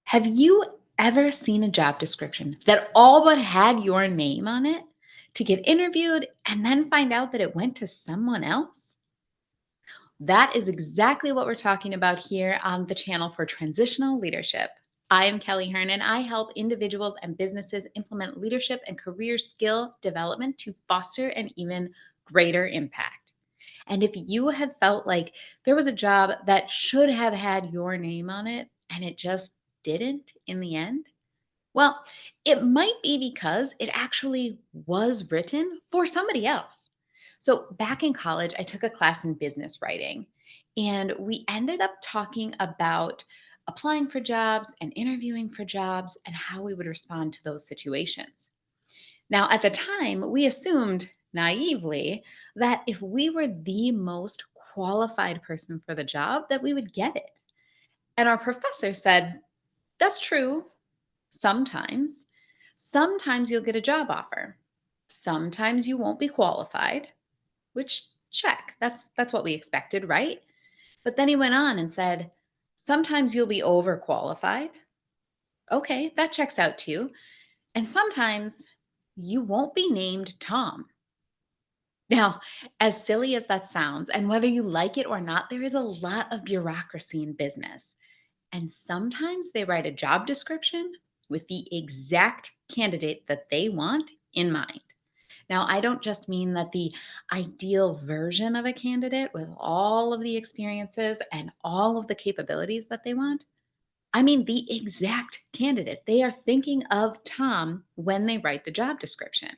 Have you ever seen a job description that all but had your name on it to get interviewed and then find out that it went to someone else? That is exactly what we're talking about here on the channel for Transitional Leadership. I am Kelly Hearn, and I help individuals and businesses implement leadership and career skill development to foster an even greater impact. And if you have felt like there was a job that should have had your name on it and it just didn't in the end, well, it might be because it actually was written for somebody else. So, back in college, I took a class in business writing, and we ended up talking about applying for jobs and interviewing for jobs and how we would respond to those situations. Now, at the time, we assumed naively that if we were the most qualified person for the job, that we would get it. And our professor said, that's true sometimes. Sometimes you'll get a job offer. Sometimes you won't be qualified, which check. That's what we expected, right? But then he went on and said, sometimes you'll be overqualified. Okay, that checks out too. And sometimes you won't be named Tom. Now, as silly as that sounds, and whether you like it or not, there is a lot of bureaucracy in business. And sometimes they write a job description with the exact candidate that they want in mind. Now, I don't just mean that the ideal version of a candidate with all of the experiences and all of the capabilities that they want. I mean the exact candidate. They are thinking of Tom when they write the job description.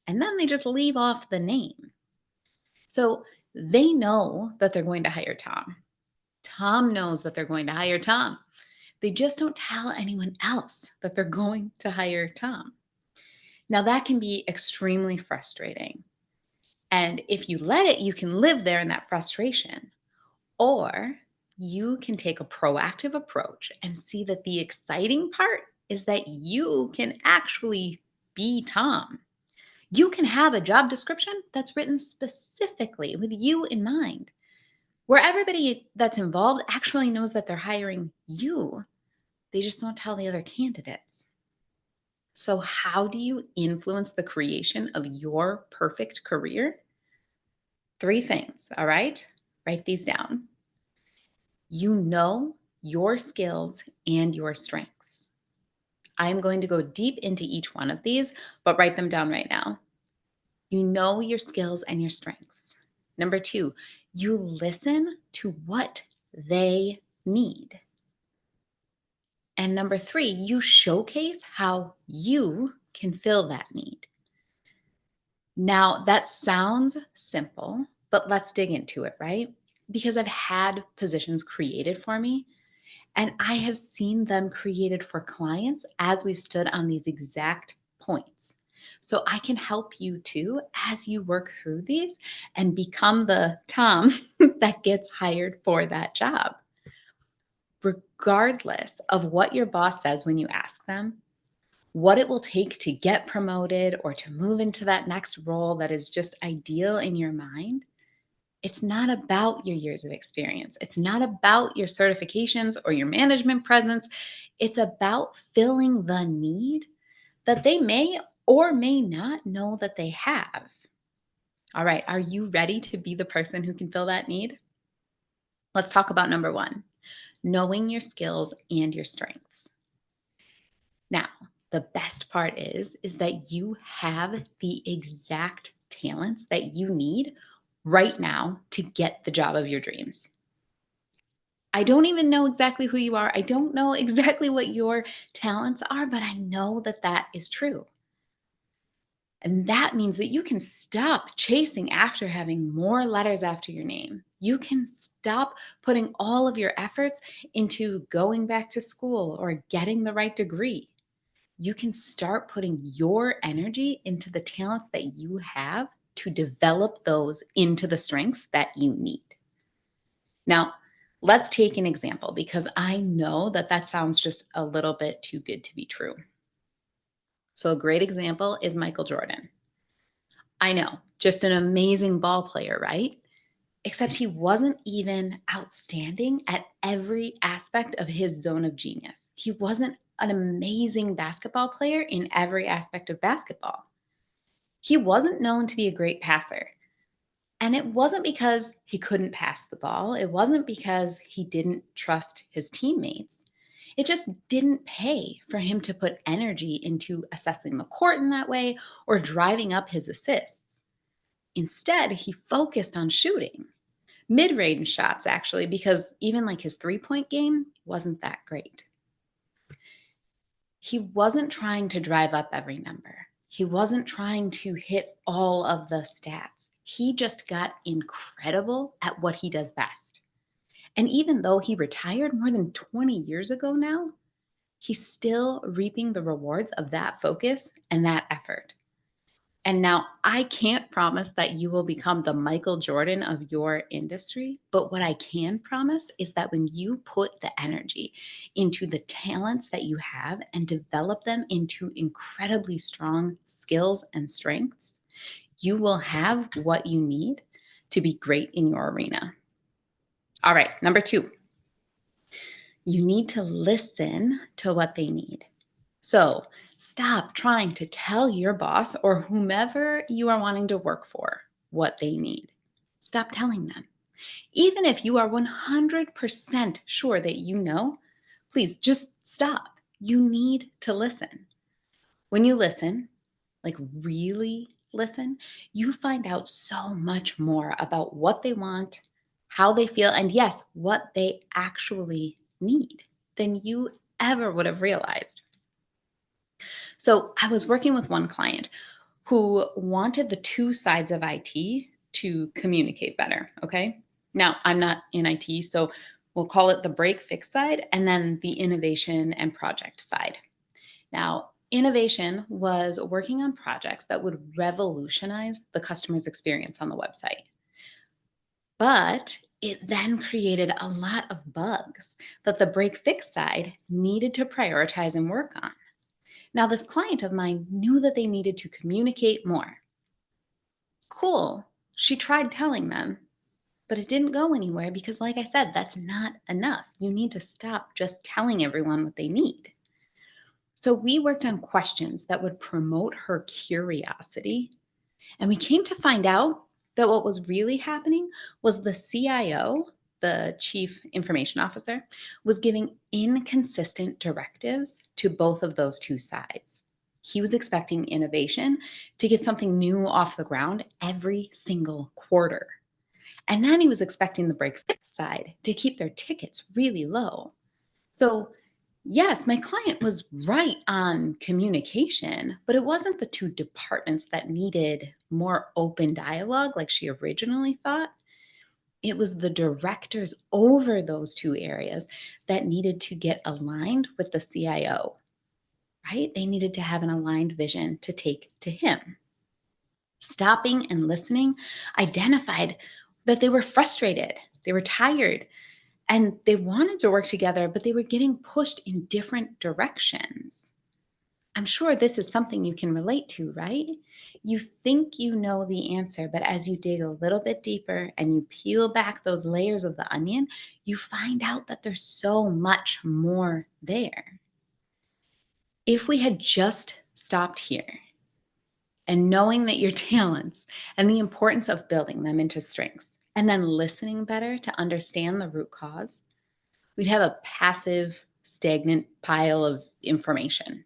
And then they just leave off the name. So they know that they're going to hire Tom. Tom knows that they're going to hire Tom. They just don't tell anyone else that they're going to hire Tom. Now, that can be extremely frustrating. And if you let it, you can live there in that frustration. Or you can take a proactive approach and see that the exciting part is that you can actually be Tom. You can have a job description that's written specifically with you in mind, where everybody that's involved actually knows that they're hiring you. They just don't tell the other candidates. So, how do you influence the creation of your perfect career? Three things, all right? Write these down. You know your skills and your strengths. I'm going to go deep into each one of these, but write them down right now. You know your skills and your strengths. Number two, you listen to what they need. And number three, you showcase how you can fill that need. Now, that sounds simple, but let's dig into it, right? Because I've had positions created for me and I have seen them created for clients as we've stood on these exact points. So I can help you too as you work through these and become the Tom that gets hired for that job. Regardless of what your boss says when you ask them, what it will take to get promoted or to move into that next role that is just ideal in your mind, it's not about your years of experience. It's not about your certifications or your management presence. It's about filling the need that they may or may not know that they have. All right, are you ready to be the person who can fill that need? Let's talk about number one, knowing your skills and your strengths. Now, the best part is that you have the exact talents that you need right now to get the job of your dreams. I don't even know exactly who you are. I don't know exactly what your talents are, but I know that that is true. And that means that you can stop chasing after having more letters after your name. You can stop putting all of your efforts into going back to school or getting the right degree. You can start putting your energy into the talents that you have to develop those into the strengths that you need. Now, let's take an example because I know that that sounds just a little bit too good to be true. So, a great example is Michael Jordan. I know, just an amazing ball player, right? except he wasn't even outstanding at every aspect of his zone of genius. He wasn't an amazing basketball player in every aspect of basketball. He wasn't known to be a great passer. And it wasn't because he couldn't pass the ball. It wasn't because he didn't trust his teammates. It just didn't pay for him to put energy into assessing the court in that way or driving up his assists. Instead, he focused on shooting mid-range shots, actually, because even like his three-point game wasn't that great. He wasn't trying to drive up every number. He wasn't trying to hit all of the stats. He just got incredible at what he does best. And even though he retired more than 20 years ago now, he's still reaping the rewards of that focus and that effort. And now I can't promise that you will become the Michael Jordan of your industry, but what I can promise is that when you put the energy into the talents that you have and develop them into incredibly strong skills and strengths, you will have what you need to be great in your arena. All right, number 2, you need to listen to what they need. So stop trying to tell your boss or whomever you are wanting to work for what they need. Stop telling them. Even if you are 100% sure that you know, please just stop. You need to listen. When you listen, like really listen, you find out so much more about what they want, how they feel, and yes, what they actually need than you ever would have realized. So I was working with one client who wanted the two sides of IT to communicate better. Okay. Now, I'm not in IT, so we'll call it the break fix side and then the innovation and project side. Now, innovation was working on projects that would revolutionize the customer's experience on the website. But it then created a lot of bugs that the break fix side needed to prioritize and work on. Now, this client of mine knew that they needed to communicate more. Cool. She tried telling them, but it didn't go anywhere because, like I said, that's not enough. You need to stop just telling everyone what they need. So, we worked on questions that would promote her curiosity. And we came to find out that what was really happening was the CIO, the chief information officer, was giving inconsistent directives to both of those two sides. He was expecting innovation to get something new off the ground every single quarter. And then he was expecting the break fix side to keep their tickets really low. So, yes, my client was right on communication, but it wasn't the two departments that needed more open dialogue like she originally thought. It was the directors over those two areas that needed to get aligned with the CIO, right? They needed to have an aligned vision to take to him. Stopping and listening identified that they were frustrated, they were tired, and they wanted to work together, but they were getting pushed in different directions. I'm sure this is something you can relate to, right? You think you know the answer, but as you dig a little bit deeper and you peel back those layers of the onion, you find out that there's so much more there. If we had just stopped here and knowing that your talents and the importance of building them into strengths, and then listening better to understand the root cause, we'd have a passive, stagnant pile of information.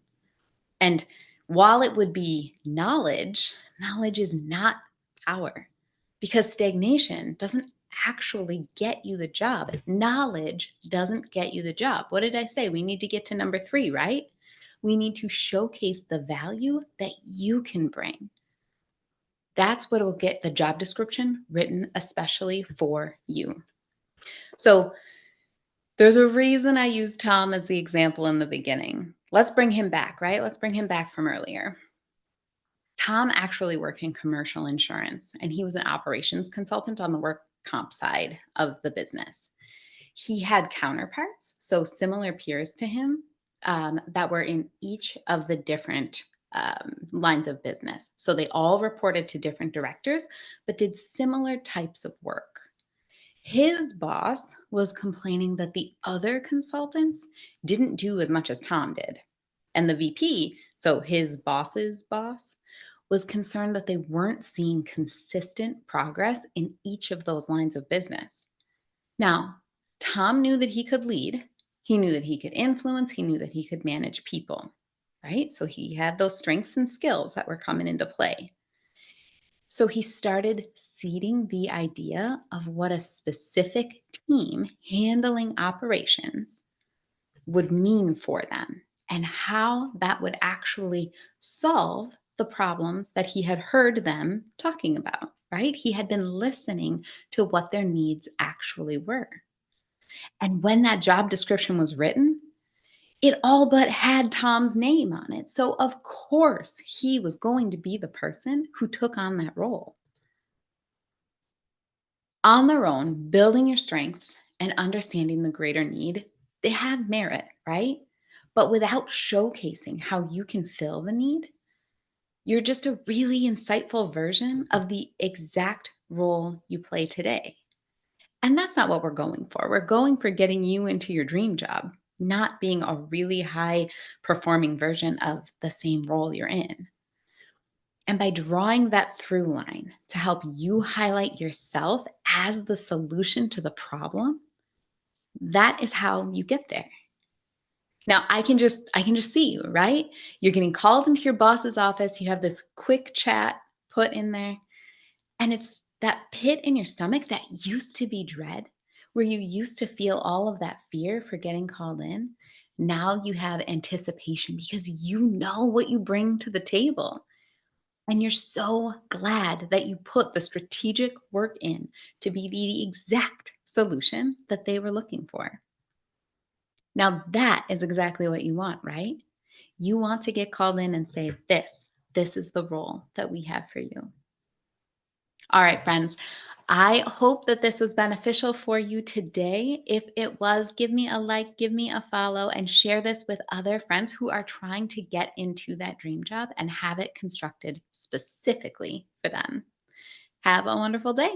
And while it would be knowledge, knowledge is not power because stagnation doesn't actually get you the job. Knowledge doesn't get you the job. What did I say? We need to get to number 3, right? We need to showcase the value that you can bring. That's what will get the job description written especially for you. So there's a reason I used Tom as the example in the beginning. Let's bring him back, right? Let's bring him back from earlier. Tom actually worked in commercial insurance and he was an operations consultant on the work comp side of the business. He had counterparts, so similar peers to him, that were in each of the different lines of business. So they all reported to different directors, but did similar types of work. His boss was complaining that the other consultants didn't do as much as Tom did. And the VP, so his boss's boss, was concerned that they weren't seeing consistent progress in each of those lines of business. Now, Tom knew that he could lead, he knew that he could influence, he knew that he could manage people, right? So he had those strengths and skills that were coming into play. So he started seeding the idea of what a specific team handling operations would mean for them and how that would actually solve the problems that he had heard them talking about, right? He had been listening to what their needs actually were. And when that job description was written, it all but had Tom's name on it. So, of course, he was going to be the person who took on that role. On their own, building your strengths and understanding the greater need, they have merit, right? But without showcasing how you can fill the need, you're just a really insightful version of the exact role you play today. And that's not what we're going for. We're going for getting you into your dream job, not being a really high performing version of the same role you're in. And by drawing that through line to help you highlight yourself as the solution to the problem, that is how you get there. Now, I can just see you, right? You're getting called into your boss's office, you have this quick chat put in there, and it's that pit in your stomach that used to be dread, where you used to feel all of that fear for getting called in. Now you have anticipation because you know what you bring to the table. And you're so glad that you put the strategic work in to be the exact solution that they were looking for. Now, that is exactly what you want, right? You want to get called in and say, this is the role that we have for you. All right, friends. I hope that this was beneficial for you today. If it was, give me a like, give me a follow, and share this with other friends who are trying to get into that dream job and have it constructed specifically for them. Have a wonderful day.